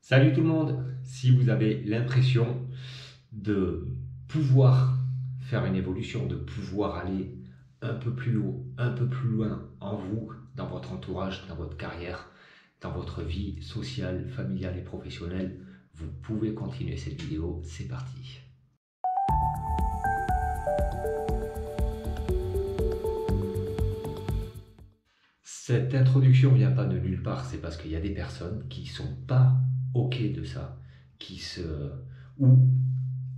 Salut tout le monde! Si vous avez l'impression de pouvoir faire une évolution, de pouvoir aller un peu plus haut, un peu plus loin en vous, dans votre entourage, dans votre carrière, dans votre vie sociale, familiale et professionnelle, vous pouvez continuer cette vidéo. C'est parti! Cette introduction ne vient pas de nulle part, c'est parce qu'il y a des personnes qui ne sont pas OK de ça, ou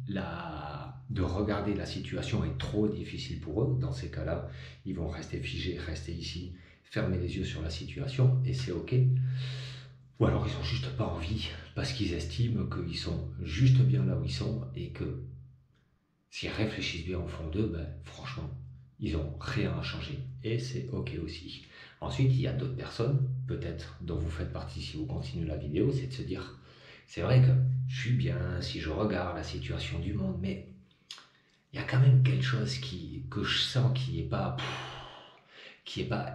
de regarder la situation est trop difficile pour eux. Dans ces cas-là, ils vont rester figés, rester ici, fermer les yeux sur la situation, et c'est OK. Ou alors ils n'ont juste pas envie, parce qu'ils estiment qu'ils sont juste bien là où ils sont, et que s'ils réfléchissent bien au fond d'eux, franchement, ils n'ont rien à changer. Et c'est OK aussi. Ensuite, il y a d'autres personnes, peut-être dont vous faites partie si vous continuez la vidéo, c'est de se dire, c'est vrai que je suis bien si je regarde la situation du monde, mais il y a quand même quelque chose que je sens qui n'est pas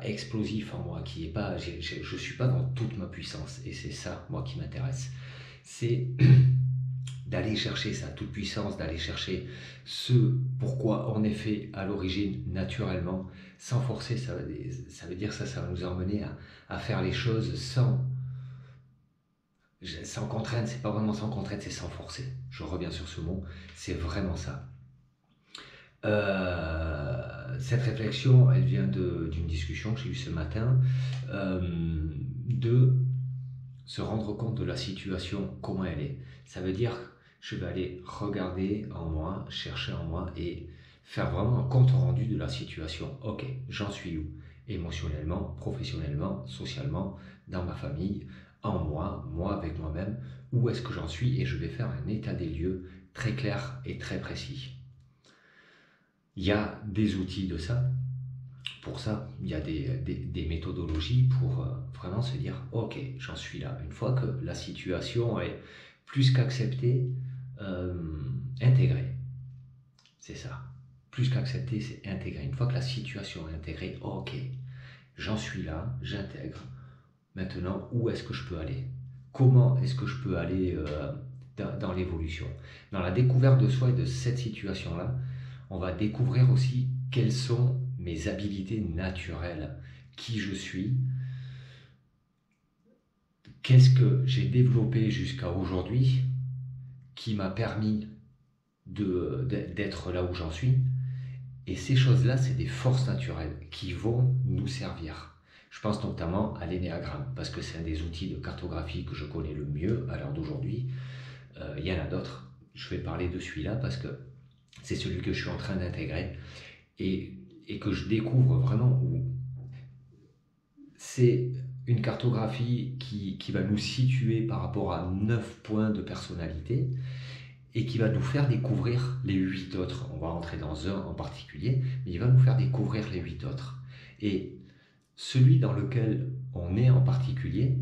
explosif en moi, je ne suis pas dans toute ma puissance. Et c'est ça, moi, qui m'intéresse. C'est d'aller chercher sa toute puissance, d'aller chercher ce pourquoi on est fait à l'origine naturellement, sans forcer. Ça veut dire ça va nous emmener à faire les choses sans contrainte. C'est pas vraiment sans contrainte, c'est sans forcer. Je reviens sur ce mot, c'est vraiment ça. Cette réflexion, elle vient d'une discussion que j'ai eue ce matin, de se rendre compte de la situation, comment elle est. Ça veut dire, je vais aller regarder en moi, chercher en moi et faire vraiment un compte rendu de la situation. Ok, j'en suis où? Émotionnellement, professionnellement, socialement, dans ma famille, en moi, moi avec moi-même, où est-ce que j'en suis? Et je vais faire un état des lieux très clair et très précis. Il y a des outils de ça. Pour ça, il y a des méthodologies pour vraiment se dire « Ok, j'en suis là ». Une fois que la situation est plus qu'acceptée, intégrée. C'est ça. Plus qu'acceptée, c'est intégrer. Une fois que la situation est intégrée, ok, j'en suis là, j'intègre. Maintenant, où est-ce que je peux aller? Comment est-ce que je peux aller dans l'évolution? Dans la découverte de soi et de cette situation-là, on va découvrir aussi quelles sont mes habilités naturelles, qui je suis, qu'est-ce que j'ai développé jusqu'à aujourd'hui qui m'a permis d'être là où j'en suis. Et ces choses-là, c'est des forces naturelles qui vont nous servir. Je pense notamment à l'énéagramme, parce que c'est un des outils de cartographie que je connais le mieux à l'heure d'aujourd'hui. Il y en a d'autres. Je vais parler de celui-là parce que c'est celui que je suis en train d'intégrer et que je découvre vraiment où c'est une cartographie qui va nous situer par rapport à 9 points de personnalité et qui va nous faire découvrir les 8 autres. On va rentrer dans un en particulier, mais il va nous faire découvrir les 8 autres. Et celui dans lequel on est en particulier,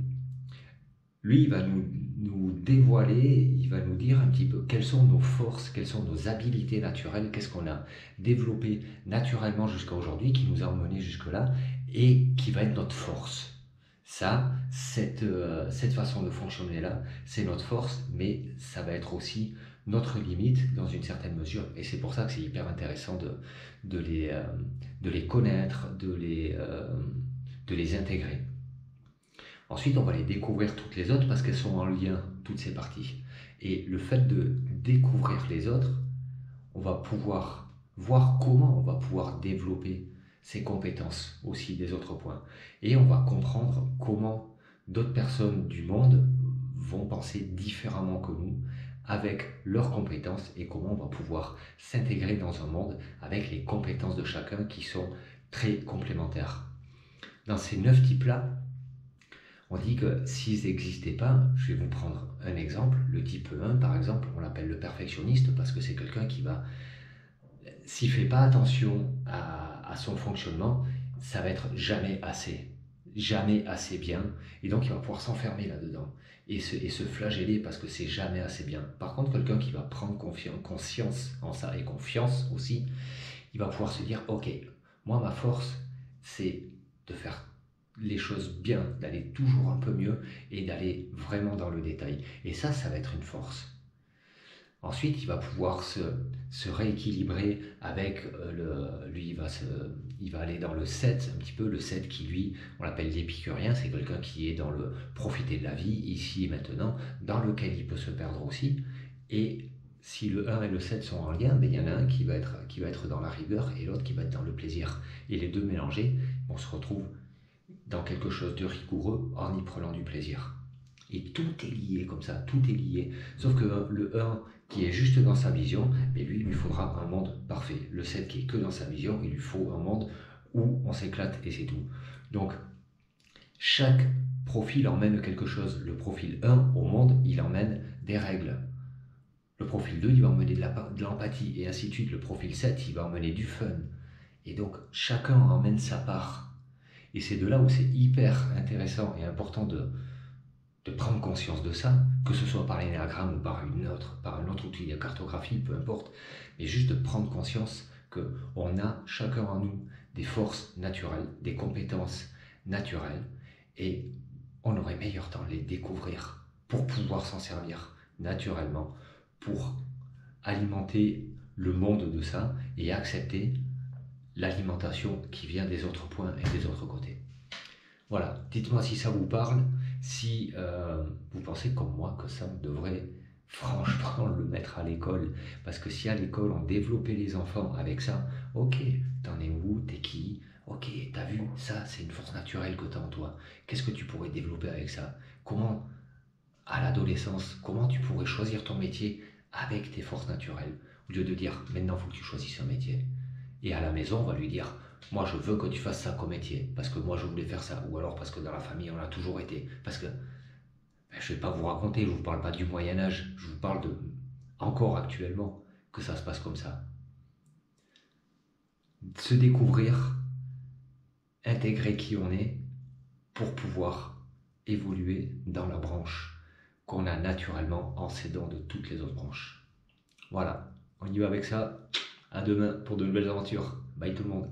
lui, il va nous dévoiler, il va nous dire un petit peu quelles sont nos forces, quelles sont nos habilités naturelles, qu'est-ce qu'on a développé naturellement jusqu'à aujourd'hui, qui nous a emmenés jusque-là, et qui va être notre force. Ça, cette façon de fonctionner-là, c'est notre force, mais ça va être aussi notre limite dans une certaine mesure. Et c'est pour ça que c'est hyper intéressant de les connaître, de les intégrer. Ensuite, on va les découvrir toutes les autres parce qu'elles sont en lien, toutes ces parties. Et le fait de découvrir les autres, on va pouvoir voir comment on va pouvoir développer ces compétences aussi des autres points. Et on va comprendre comment d'autres personnes du monde vont penser différemment que nous avec leurs compétences et comment on va pouvoir s'intégrer dans un monde avec les compétences de chacun qui sont très complémentaires. Dans ces 9 types-là, on dit que s'ils n'existaient pas, je vais vous prendre un exemple, le type 1 par exemple, on l'appelle le perfectionniste parce que c'est quelqu'un qui va, s'il ne fait pas attention à son fonctionnement, ça va être jamais assez bien, et donc il va pouvoir s'enfermer là-dedans et se flageller parce que c'est jamais assez bien. Par contre, quelqu'un qui va prendre conscience en ça et confiance aussi, il va pouvoir se dire ok, moi ma force c'est de faire les choses bien, d'aller toujours un peu mieux et d'aller vraiment dans le détail. Et ça va être une force. Ensuite, il va pouvoir se rééquilibrer avec lui, il va aller dans le 7, un petit peu le 7 qui lui, on l'appelle l'épicurien, c'est quelqu'un qui est dans le profiter de la vie, ici et maintenant, dans lequel il peut se perdre aussi. Et si le 1 et le 7 sont en lien, ben, il y en a un qui va être dans la rigueur et l'autre qui va être dans le plaisir. Et les deux mélangés, on se retrouve dans quelque chose de rigoureux en y prenant du plaisir. Et tout est lié comme ça, tout est lié. Sauf que le 1 qui est juste dans sa vision, mais lui, il lui faudra un monde parfait. Le 7 qui est que dans sa vision, il lui faut un monde où on s'éclate et c'est tout. Donc, chaque profil emmène quelque chose. Le profil 1 au monde, il emmène des règles. Le profil 2, il va emmener de l'empathie et ainsi de suite. Le profil 7, il va emmener du fun. Et donc, chacun emmène sa part. Et c'est de là où c'est hyper intéressant et important de prendre conscience de ça, que ce soit par l'énéagramme ou par un autre outil de cartographie, peu importe, mais juste de prendre conscience qu'on a chacun en nous des forces naturelles, des compétences naturelles, et on aurait meilleur temps de les découvrir pour pouvoir s'en servir naturellement, pour alimenter le monde de ça et accepter l'alimentation qui vient des autres points et des autres côtés. Voilà, dites-moi si ça vous parle, si vous pensez comme moi que ça devrait franchement le mettre à l'école. Parce que si à l'école on développait les enfants avec ça, ok, t'en es où, t'es qui, ok, t'as vu, ça c'est une force naturelle que t'as en toi. Qu'est-ce que tu pourrais développer avec ça? Comment, à l'adolescence, comment tu pourrais choisir ton métier avec tes forces naturelles? Au lieu de dire, maintenant il faut que tu choisisses un métier. Et à la maison, on va lui dire, moi je veux que tu fasses ça comme métier, parce que moi je voulais faire ça, ou alors parce que dans la famille on a toujours été, parce que je ne vais pas vous raconter, je ne vous parle pas du Moyen-Âge, je vous parle de encore actuellement que ça se passe comme ça. Se découvrir, intégrer qui on est pour pouvoir évoluer dans la branche qu'on a naturellement en s'aidant de toutes les autres branches. Voilà, on y va avec ça. À demain pour de nouvelles aventures. Bye tout le monde.